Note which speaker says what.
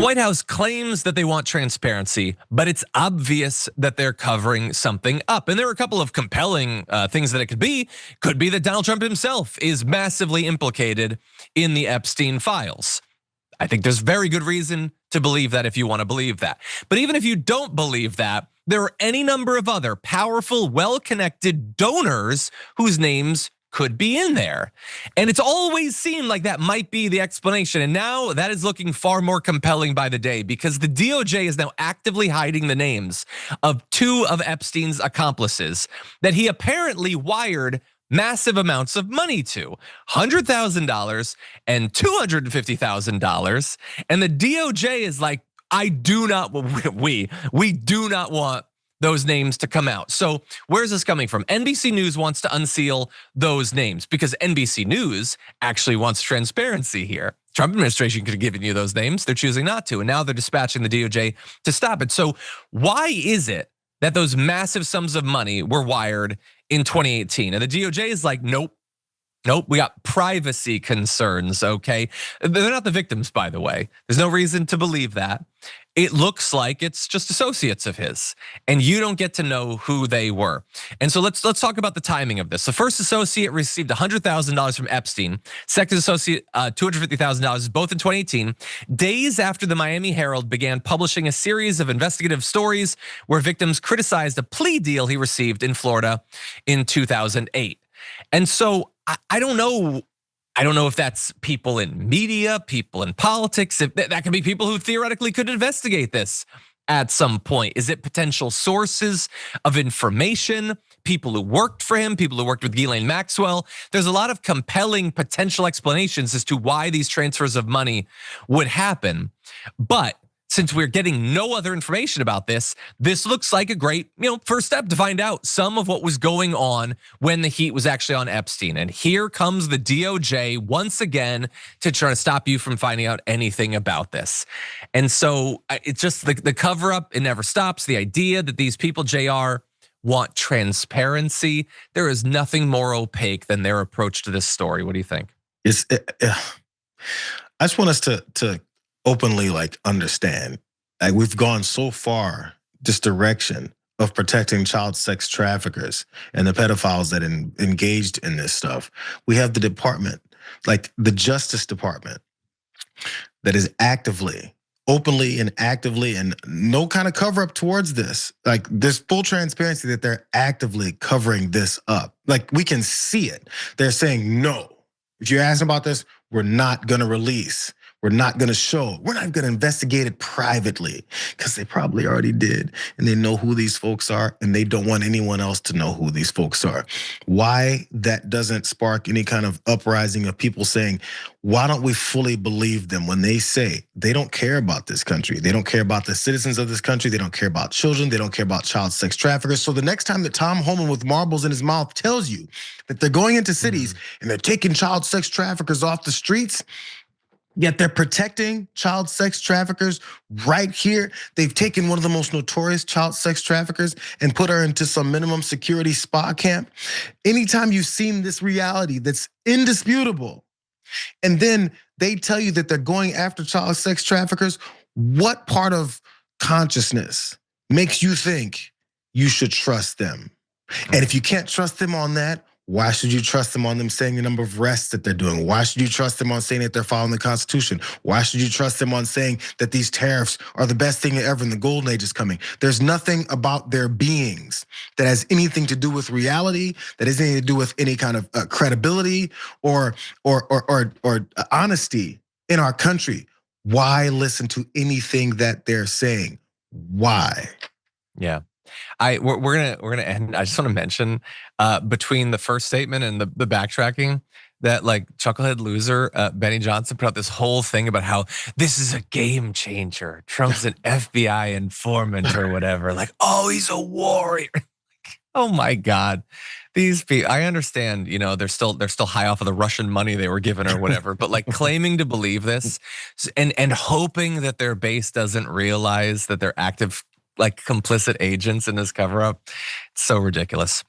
Speaker 1: White House claims that they want transparency, but it's obvious that they're covering something up. And there are a couple of compelling things that it could be. Could be that Donald Trump himself is massively implicated in the Epstein files. I think there's very good reason to believe that if you want to believe that. But even if you don't believe that, there are any number of other powerful, well-connected donors whose names could be in there. And it's always seemed like that might be the explanation. And now that is looking far more compelling by the day, because the DOJ is now actively hiding the names of two of Epstein's accomplices that he apparently wired massive amounts of money to, $100,000 and $250,000. And the DOJ is like, we do not want those names to come out. So where's this coming from? NBC News wants to unseal those names because NBC News actually wants transparency here. Trump administration could have given you those names. They're choosing not to. And now they're dispatching the DOJ to stop it. So why is it that those massive sums of money were wired in 2018? And the DOJ is like, nope, we got privacy concerns, okay? They're not the victims, by the way. There's no reason to believe that. It looks like it's just associates of his, and you don't get to know who they were. And so let's talk about the timing of this. The first associate received $100,000 from Epstein. Second associate, $250,000, both in 2018, days after the Miami Herald began publishing a series of investigative stories where victims criticized a plea deal he received in Florida in 2008. And so I don't know if that's people in media, people in politics. If that could be people who theoretically could investigate this at some point. Is it potential sources of information, people who worked for him, people who worked with Ghislaine Maxwell? There's a lot of compelling potential explanations as to why these transfers of money would happen. But since we're getting no other information about this, this looks like a great, first step to find out some of what was going on when the heat was actually on Epstein. And here comes the DOJ once again to try to stop you from finding out anything about this. And so it's just the cover up, it never stops. The idea that these people, JR, want transparency. There is nothing more opaque than their approach to this story. What do you think?
Speaker 2: I just want us to openly understand, we've gone so far this direction of protecting child sex traffickers and the pedophiles that engaged in this stuff. We have the department, the Justice Department, that is actively, openly and actively, and no kind of cover up towards this. There's full transparency that they're actively covering this up. We can see it. They're saying, no, if you're asking about this, we're not gonna release. We're not gonna show, we're not gonna investigate it privately, because they probably already did. And they know who these folks are, and they don't want anyone else to know who these folks are. Why that doesn't spark any kind of uprising of people saying, why don't we fully believe them when they say they don't care about this country? They don't care about the citizens of this country. They don't care about children. They don't care about child sex traffickers. So the next time that Tom Homan with marbles in his mouth tells you that they're going into cities and they're taking child sex traffickers off the streets, yet they're protecting child sex traffickers right here. They've taken one of the most notorious child sex traffickers and put her into some minimum security spa camp. Anytime you've seen this reality that's indisputable, and then they tell you that they're going after child sex traffickers, what part of consciousness makes you think you should trust them? And if you can't trust them on that, why should you trust them on them saying the number of arrests that they're doing? Why should you trust them on saying that they're following the Constitution? Why should you trust them on saying that these tariffs are the best thing ever and the golden age is coming? There's nothing about their beings that has anything to do with reality, that has anything to do with any kind of credibility or honesty in our country. Why listen to anything that they're saying? Why?
Speaker 1: Yeah. We're gonna end. I just want to mention between the first statement and the backtracking that chucklehead loser Benny Johnson put out this whole thing about how this is a game changer. Trump's an FBI informant or whatever. Oh, he's a warrior. Oh my God. These people, I understand, they're still high off of the Russian money they were given or whatever, but claiming to believe this and hoping that their base doesn't realize that they're active complicit agents in this cover up. It's so ridiculous.